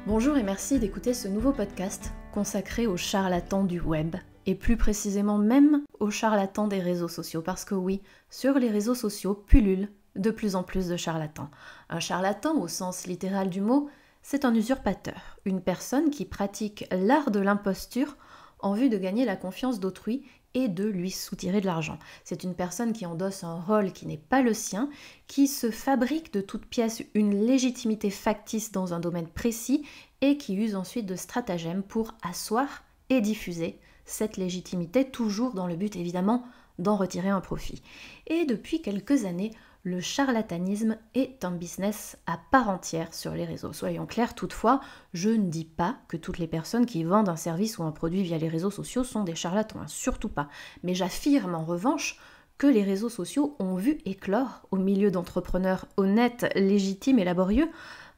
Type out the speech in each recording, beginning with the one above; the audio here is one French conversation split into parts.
Bonjour et merci d'écouter ce nouveau podcast consacré aux charlatans du web, et plus précisément même aux charlatans des réseaux sociaux, parce que oui, sur les réseaux sociaux pullulent de plus en plus de charlatans. Un charlatan, au sens littéral du mot, c'est un usurpateur, une personne qui pratique l'art de l'imposture en vue de gagner la confiance d'autrui et de lui soutirer de l'argent. C'est une personne qui endosse un rôle qui n'est pas le sien, qui se fabrique de toutes pièces une légitimité factice dans un domaine précis et qui use ensuite de stratagèmes pour asseoir et diffuser cette légitimité, toujours dans le but évidemment d'en retirer un profit. Et depuis quelques années, le charlatanisme est un business à part entière sur les réseaux. Soyons clairs, toutefois, je ne dis pas que toutes les personnes qui vendent un service ou un produit via les réseaux sociaux sont des charlatans, surtout pas. Mais j'affirme en revanche que les réseaux sociaux ont vu éclore, au milieu d'entrepreneurs honnêtes, légitimes et laborieux,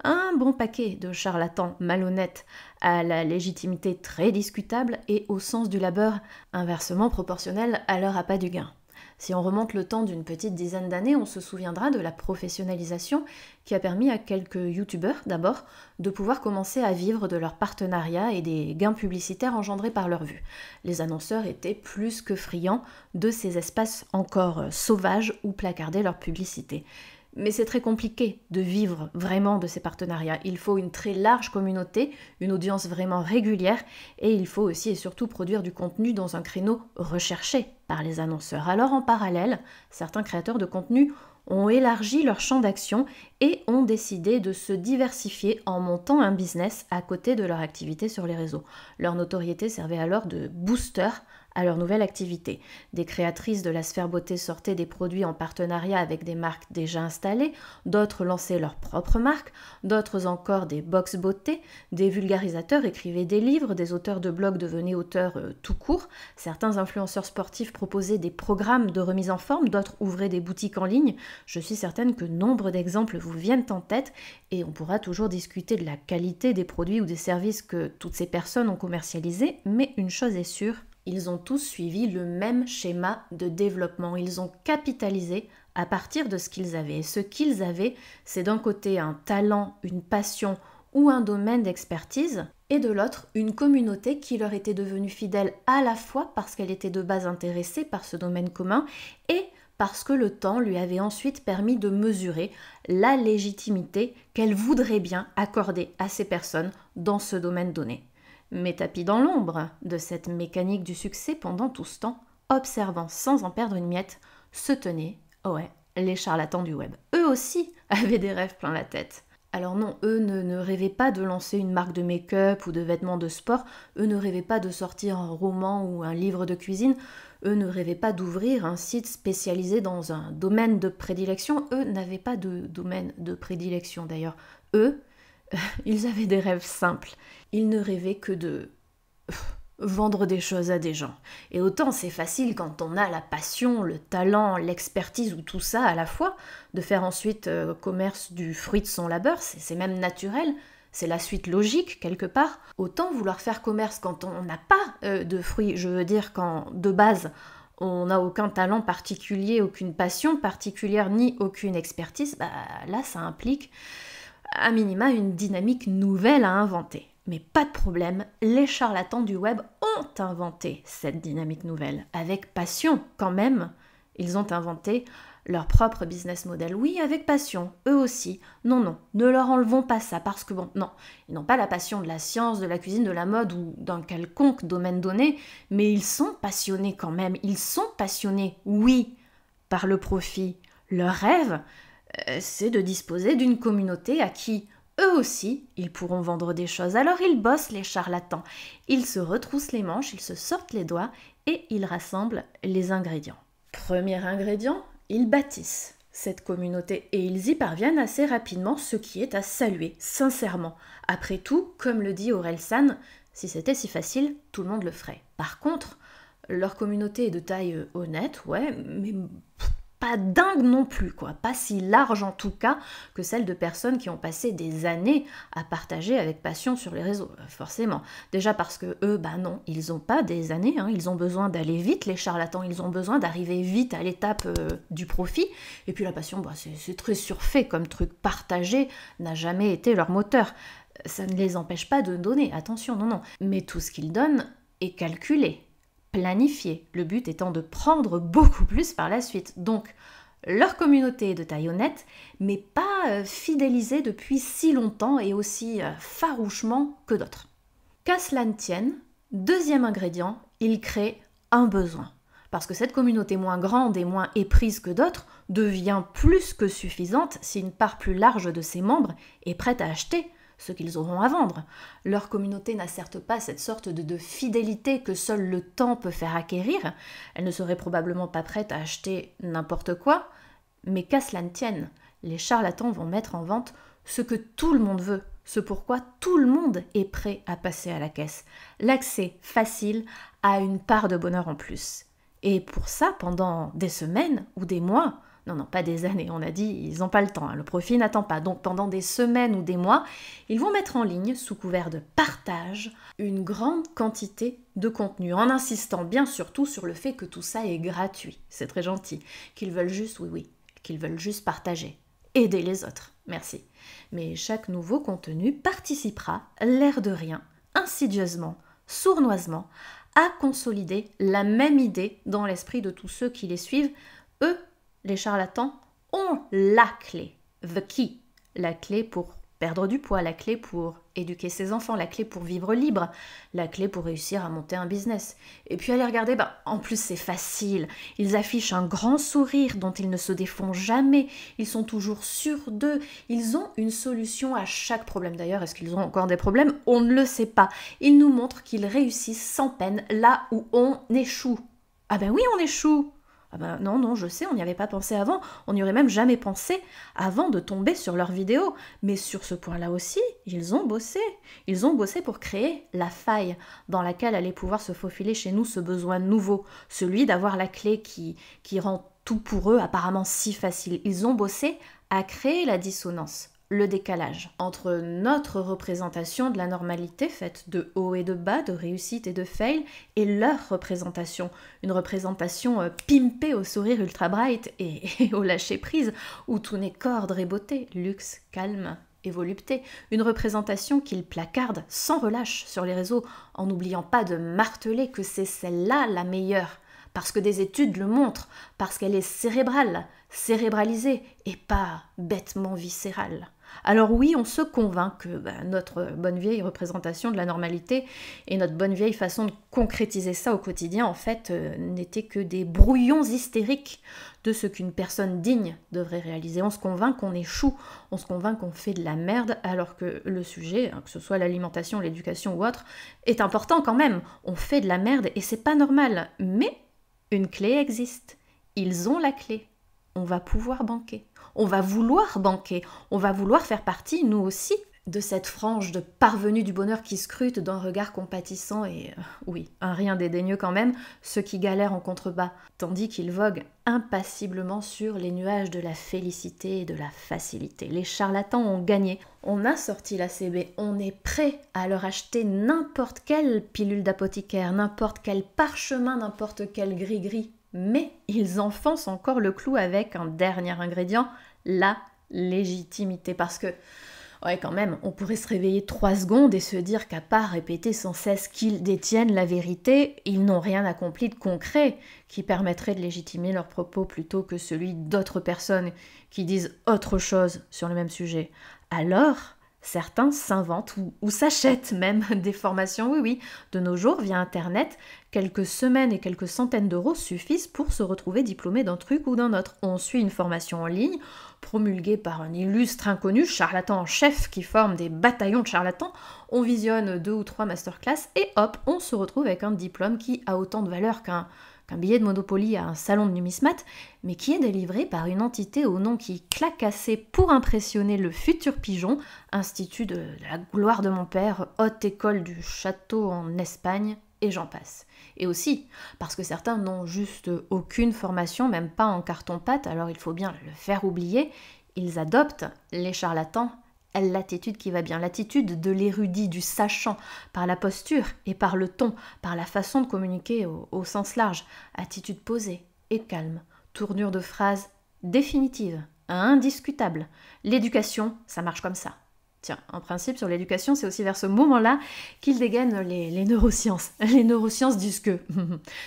un bon paquet de charlatans malhonnêtes à la légitimité très discutable et au sens du labeur inversement proportionnel à leur appât du gain. Si on remonte le temps d'une petite dizaine d'années, on se souviendra de la professionnalisation qui a permis à quelques youtubeurs, d'abord, de pouvoir commencer à vivre de leurs partenariats et des gains publicitaires engendrés par leur vue. Les annonceurs étaient plus que friands de ces espaces encore sauvages où placarder leur publicité. Mais c'est très compliqué de vivre vraiment de ces partenariats. Il faut une très large communauté, une audience vraiment régulière, et il faut aussi et surtout produire du contenu dans un créneau recherché par les annonceurs. Alors en parallèle, certains créateurs de contenu ont élargi leur champ d'action et ont décidé de se diversifier en montant un business à côté de leur activité sur les réseaux. Leur notoriété servait alors de booster à leur nouvelle activité. Des créatrices de la sphère beauté sortaient des produits en partenariat avec des marques déjà installées, d'autres lançaient leurs propres marques, d'autres encore des box beauté, des vulgarisateurs écrivaient des livres, des auteurs de blogs devenaient auteurs tout court, certains influenceurs sportifs proposaient des programmes de remise en forme, d'autres ouvraient des boutiques en ligne. Je suis certaine que nombre d'exemples vous viennent en tête et on pourra toujours discuter de la qualité des produits ou des services que toutes ces personnes ont commercialisés, mais une chose est sûre, ils ont tous suivi le même schéma de développement. Ils ont capitalisé à partir de ce qu'ils avaient. Et ce qu'ils avaient, c'est d'un côté un talent, une passion ou un domaine d'expertise, et de l'autre, une communauté qui leur était devenue fidèle à la fois parce qu'elle était de base intéressée par ce domaine commun et parce que le temps lui avait ensuite permis de mesurer la légitimité qu'elle voudrait bien accorder à ces personnes dans ce domaine donné. Mais tapis dans l'ombre de cette mécanique du succès pendant tout ce temps, observant sans en perdre une miette, se tenaient, les charlatans du web. Eux aussi avaient des rêves plein la tête. Alors non, eux ne rêvaient pas de lancer une marque de make-up ou de vêtements de sport, eux ne rêvaient pas de sortir un roman ou un livre de cuisine, eux ne rêvaient pas d'ouvrir un site spécialisé dans un domaine de prédilection, eux n'avaient pas de domaine de prédilection d'ailleurs. Eux, ils avaient des rêves simples. Ils ne rêvaient que de vendre des choses à des gens. Et autant c'est facile quand on a la passion, le talent, l'expertise ou tout ça à la fois, de faire ensuite commerce du fruit de son labeur, c'est même naturel, c'est la suite logique quelque part. Autant vouloir faire commerce quand on n'a pas de fruits, je veux dire quand de base on n'a aucun talent particulier, aucune passion particulière, ni aucune expertise, là ça implique à minima une dynamique nouvelle à inventer. Mais pas de problème, les charlatans du web ont inventé cette dynamique nouvelle. Avec passion quand même, ils ont inventé leur propre business model. Oui, avec passion, eux aussi. Non, ne leur enlevons pas ça, parce que non, ils n'ont pas la passion de la science, de la cuisine, de la mode ou d'un quelconque domaine donné, mais ils sont passionnés quand même. Ils sont passionnés, oui, par le profit. Leur rêve, c'est de disposer d'une communauté à qui, eux aussi, ils pourront vendre des choses. Alors ils bossent les charlatans. Ils se retroussent les manches, ils se sortent les doigts et ils rassemblent les ingrédients. Premier ingrédient, ils bâtissent cette communauté et ils y parviennent assez rapidement, ce qui est à saluer, sincèrement. Après tout, comme le dit Orelsan, si c'était si facile, tout le monde le ferait. Par contre, leur communauté est de taille honnête, mais pas dingue non plus, pas si large en tout cas que celle de personnes qui ont passé des années à partager avec passion sur les réseaux, forcément. Déjà parce que eux, non, ils n'ont pas des années, ils ont besoin d'aller vite, les charlatans, ils ont besoin d'arriver vite à l'étape du profit, et puis la passion, c'est très surfait comme truc, partagé n'a jamais été leur moteur. Ça ne les empêche pas de donner, attention, non, non. Mais tout ce qu'ils donnent est calculé, planifié, le but étant de prendre beaucoup plus par la suite. Donc, leur communauté est de taille honnête, mais pas fidélisée depuis si longtemps et aussi farouchement que d'autres. Qu'à cela ne tienne, deuxième ingrédient, ils créent un besoin. Parce que cette communauté moins grande et moins éprise que d'autres devient plus que suffisante si une part plus large de ses membres est prête à acheter ce qu'ils auront à vendre. Leur communauté n'a certes pas cette sorte de fidélité que seul le temps peut faire acquérir, elle ne serait probablement pas prête à acheter n'importe quoi, mais qu'à cela ne tienne, les charlatans vont mettre en vente ce que tout le monde veut, ce pourquoi tout le monde est prêt à passer à la caisse. L'accès facile à une part de bonheur en plus. Et pour ça, pendant des semaines ou des mois, non, pas des années, on a dit, ils n'ont pas le temps, le profit n'attend pas. Donc pendant des semaines ou des mois, ils vont mettre en ligne, sous couvert de partage, une grande quantité de contenu, en insistant bien surtout sur le fait que tout ça est gratuit. C'est très gentil, qu'ils veulent juste, oui, qu'ils veulent juste partager, aider les autres, merci. Mais chaque nouveau contenu participera, l'air de rien, insidieusement, sournoisement, à consolider la même idée dans l'esprit de tous ceux qui les suivent. Eux, les charlatans, ont la clé, the key, la clé pour perdre du poids, la clé pour éduquer ses enfants, la clé pour vivre libre, la clé pour réussir à monter un business. Et puis allez regarder, en plus c'est facile, ils affichent un grand sourire dont ils ne se défont jamais, ils sont toujours sûrs d'eux, ils ont une solution à chaque problème. D'ailleurs, est-ce qu'ils ont encore des problèmes? On ne le sait pas. Ils nous montrent qu'ils réussissent sans peine là où on échoue. Ah ben oui, on échoue. Ah ben non, je sais, on n'y avait pas pensé avant, on n'y aurait même jamais pensé avant de tomber sur leurs vidéos. Mais sur ce point-là aussi, ils ont bossé. Ils ont bossé pour créer la faille dans laquelle allait pouvoir se faufiler chez nous ce besoin nouveau, celui d'avoir la clé qui rend tout pour eux apparemment si facile. Ils ont bossé à créer la dissonance, le décalage entre notre représentation de la normalité faite de haut et de bas, de réussite et de fail, et leur représentation, une représentation pimpée au sourire ultra bright et au lâcher prise, où tout n'est qu'ordre et beauté, luxe, calme et volupté, une représentation qu'ils placardent sans relâche sur les réseaux, en n'oubliant pas de marteler que c'est celle-là la meilleure, parce que des études le montrent, parce qu'elle est cérébrale, cérébralisée, et pas bêtement viscérale. Alors oui, on se convainc que notre bonne vieille représentation de la normalité et notre bonne vieille façon de concrétiser ça au quotidien, en fait, n'étaient que des brouillons hystériques de ce qu'une personne digne devrait réaliser. On se convainc qu'on échoue, on se convainc qu'on fait de la merde, alors que le sujet, que ce soit l'alimentation, l'éducation ou autre, est important quand même. On fait de la merde et c'est pas normal. Mais une clé existe. Ils ont la clé. On va pouvoir banquer. On va vouloir banquer. On va vouloir faire partie, nous aussi, de cette frange de parvenus du bonheur qui scrutent d'un regard compatissant et, oui, un rien dédaigneux quand même, ceux qui galèrent en contrebas, tandis qu'ils voguent impassiblement sur les nuages de la félicité et de la facilité. Les charlatans ont gagné. On a sorti la CB. On est prêt à leur acheter n'importe quelle pilule d'apothicaire, n'importe quel parchemin, n'importe quel gris-gris. Mais ils enfoncent encore le clou avec un dernier ingrédient, la légitimité. Parce que, ouais, quand même, on pourrait se réveiller 3 secondes et se dire qu'à part répéter sans cesse qu'ils détiennent la vérité, ils n'ont rien accompli de concret qui permettrait de légitimer leurs propos plutôt que celui d'autres personnes qui disent autre chose sur le même sujet. Alors, certains s'inventent ou s'achètent même des formations, oui, de nos jours, via Internet. Quelques semaines et quelques centaines d'euros suffisent pour se retrouver diplômé d'un truc ou d'un autre. On suit une formation en ligne, promulguée par un illustre inconnu, charlatan en chef qui forme des bataillons de charlatans. On visionne 2 ou 3 masterclass et hop, on se retrouve avec un diplôme qui a autant de valeur qu'un billet de Monopoly à un salon de numismates, mais qui est délivré par une entité au nom qui claque assez pour impressionner le futur pigeon, institut de la gloire de mon père, haute école du château en Espagne, et j'en passe. Et aussi, parce que certains n'ont juste aucune formation, même pas en carton-pâte, alors il faut bien le faire oublier, ils adoptent, les charlatans, l'attitude qui va bien, l'attitude de l'érudit, du sachant, par la posture et par le ton, par la façon de communiquer au sens large, attitude posée et calme, tournure de phrase définitive, indiscutable. L'éducation, ça marche comme ça. Tiens, en principe, sur l'éducation, c'est aussi vers ce moment-là qu'ils dégainent les neurosciences. Les neurosciences disent que.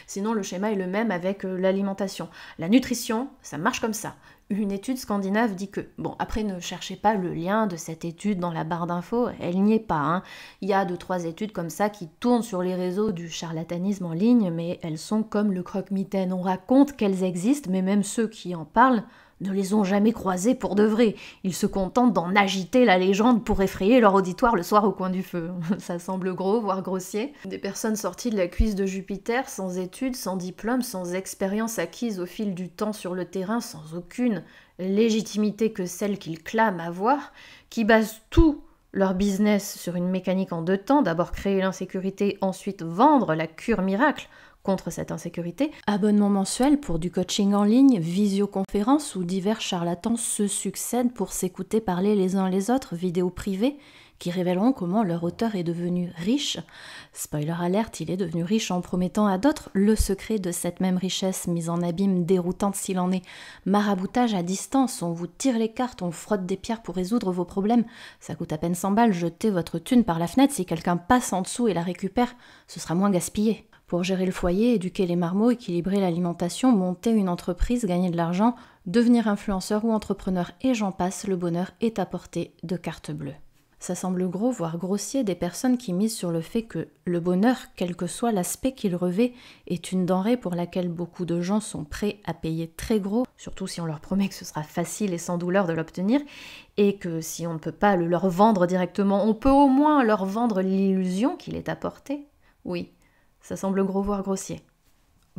Sinon, le schéma est le même avec l'alimentation. La nutrition, ça marche comme ça. Une étude scandinave dit que. Bon, après, ne cherchez pas le lien de cette étude dans la barre d'infos, elle n'y est pas. Hein. Il y a 2-3 études comme ça qui tournent sur les réseaux du charlatanisme en ligne, mais elles sont comme le croque-mitaine. On raconte qu'elles existent, mais même ceux qui en parlent ne les ont jamais croisés pour de vrai. Ils se contentent d'en agiter la légende pour effrayer leur auditoire le soir au coin du feu. Ça semble gros, voire grossier. Des personnes sorties de la cuisse de Jupiter, sans études, sans diplôme, sans expérience acquise au fil du temps sur le terrain, sans aucune légitimité que celle qu'ils clament avoir, qui basent tout leur business sur une mécanique en 2 temps, d'abord créer l'insécurité, ensuite vendre la cure miracle contre cette insécurité, abonnement mensuel pour du coaching en ligne, visioconférence où divers charlatans se succèdent pour s'écouter parler les uns les autres, vidéos privées qui révéleront comment leur auteur est devenu riche. Spoiler alerte, il est devenu riche en promettant à d'autres le secret de cette même richesse mise en abîme, déroutante s'il en est. Maraboutage à distance, on vous tire les cartes, on frotte des pierres pour résoudre vos problèmes. Ça coûte à peine 100 balles, jetez votre thune par la fenêtre, si quelqu'un passe en dessous et la récupère, ce sera moins gaspillé. Pour gérer le foyer, éduquer les marmots, équilibrer l'alimentation, monter une entreprise, gagner de l'argent, devenir influenceur ou entrepreneur et j'en passe, le bonheur est à portée de carte bleue. Ça semble gros, voire grossier, des personnes qui misent sur le fait que le bonheur, quel que soit l'aspect qu'il revêt, est une denrée pour laquelle beaucoup de gens sont prêts à payer très gros, surtout si on leur promet que ce sera facile et sans douleur de l'obtenir, et que si on ne peut pas le leur vendre directement, on peut au moins leur vendre l'illusion qu'il est à portée. Oui. Ça semble gros, voire grossier.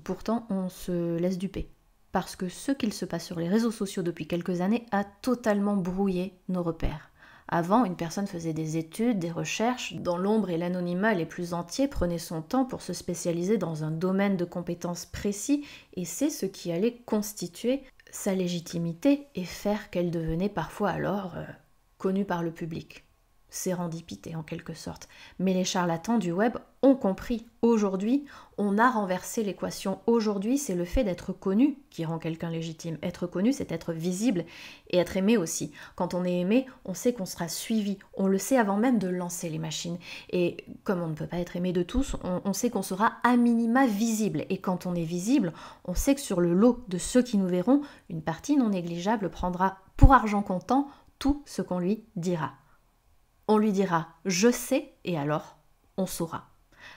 Pourtant, on se laisse duper. Parce que ce qu'il se passe sur les réseaux sociaux depuis quelques années a totalement brouillé nos repères. Avant, une personne faisait des études, des recherches, dans l'ombre et l'anonymat les plus entiers, prenait son temps pour se spécialiser dans un domaine de compétences précis, et c'est ce qui allait constituer sa légitimité et faire qu'elle devenait parfois alors connue par le public. Sérendipité en quelque sorte. Mais les charlatans du web ont compris. Aujourd'hui, on a renversé l'équation. Aujourd'hui, c'est le fait d'être connu qui rend quelqu'un légitime. Être connu, c'est être visible et être aimé aussi. Quand on est aimé, on sait qu'on sera suivi. On le sait avant même de lancer les machines. Et comme on ne peut pas être aimé de tous, on sait qu'on sera à minima visible. Et quand on est visible, on sait que sur le lot de ceux qui nous verront, une partie non négligeable prendra pour argent comptant tout ce qu'on lui dira. On lui dira « je sais » et alors on saura.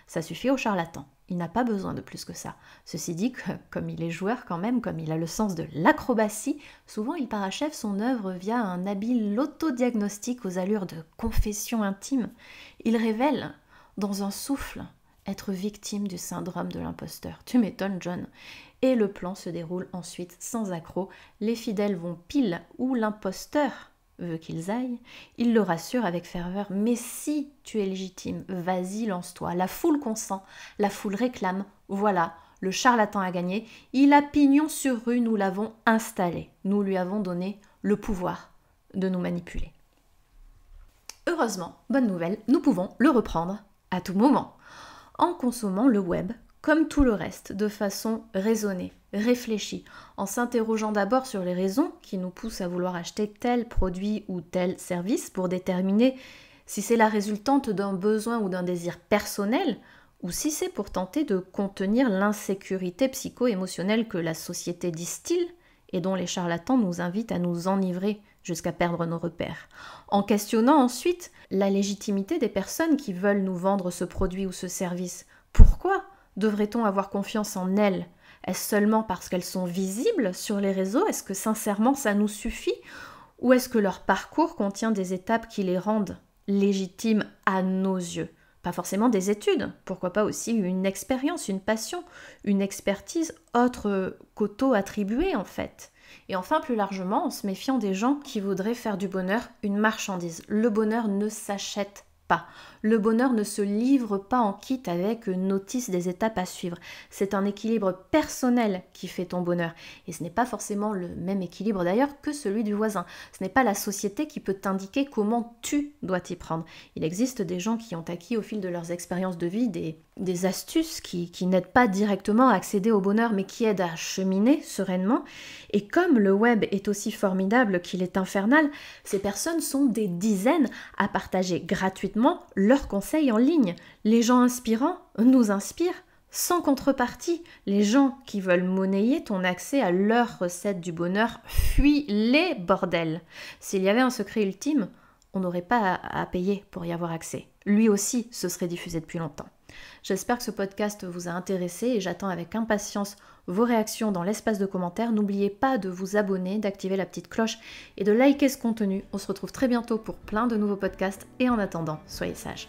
Ça suffit au charlatan. Il n'a pas besoin de plus que ça. Ceci dit, comme il est joueur quand même, comme il a le sens de l'acrobatie, souvent il parachève son œuvre via un habile autodiagnostic aux allures de confession intime. Il révèle, dans un souffle, être victime du syndrome de l'imposteur. Tu m'étonnes, John. Et le plan se déroule ensuite sans accroc. Les fidèles vont pile où l'imposteur veut qu'ils aillent, il le rassure avec ferveur. Mais si tu es légitime, vas-y, lance-toi. La foule consent, la foule réclame. Voilà, le charlatan a gagné. Il a pignon sur rue, nous l'avons installé. Nous lui avons donné le pouvoir de nous manipuler. Heureusement, bonne nouvelle, nous pouvons le reprendre à tout moment, en consommant le web comme tout le reste, de façon raisonnée, réfléchie, en s'interrogeant d'abord sur les raisons qui nous poussent à vouloir acheter tel produit ou tel service pour déterminer si c'est la résultante d'un besoin ou d'un désir personnel ou si c'est pour tenter de contenir l'insécurité psycho-émotionnelle que la société distille et dont les charlatans nous invitent à nous enivrer jusqu'à perdre nos repères. En questionnant ensuite la légitimité des personnes qui veulent nous vendre ce produit ou ce service. Pourquoi devrait-on avoir confiance en elles? Est-ce seulement parce qu'elles sont visibles sur les réseaux? Est-ce que sincèrement ça nous suffit? Ou est-ce que leur parcours contient des étapes qui les rendent légitimes à nos yeux? Pas forcément des études, pourquoi pas aussi une expérience, une passion, une expertise autre qu'auto-attribuée en fait. Et enfin, plus largement, en se méfiant des gens qui voudraient faire du bonheur une marchandise. Le bonheur ne s'achète pas. Le bonheur ne se livre pas en kit avec notice des étapes à suivre. C'est un équilibre personnel qui fait ton bonheur. Et ce n'est pas forcément le même équilibre d'ailleurs que celui du voisin. Ce n'est pas la société qui peut t'indiquer comment tu dois t'y prendre. Il existe des gens qui ont acquis au fil de leurs expériences de vie des astuces qui n'aident pas directement à accéder au bonheur, mais qui aident à cheminer sereinement. Et comme le web est aussi formidable qu'il est infernal, ces personnes sont des dizaines à partager gratuitement leurs conseils en ligne. Les gens inspirants nous inspirent sans contrepartie. Les gens qui veulent monnayer ton accès à leurs recettes du bonheur fuient les bordels. S'il y avait un secret ultime, on n'aurait pas à payer pour y avoir accès. Lui aussi se serait diffusé depuis longtemps. J'espère que ce podcast vous a intéressé et j'attends avec impatience vos réactions dans l'espace de commentaires. N'oubliez pas de vous abonner, d'activer la petite cloche et de liker ce contenu. On se retrouve très bientôt pour plein de nouveaux podcasts et en attendant, soyez sages.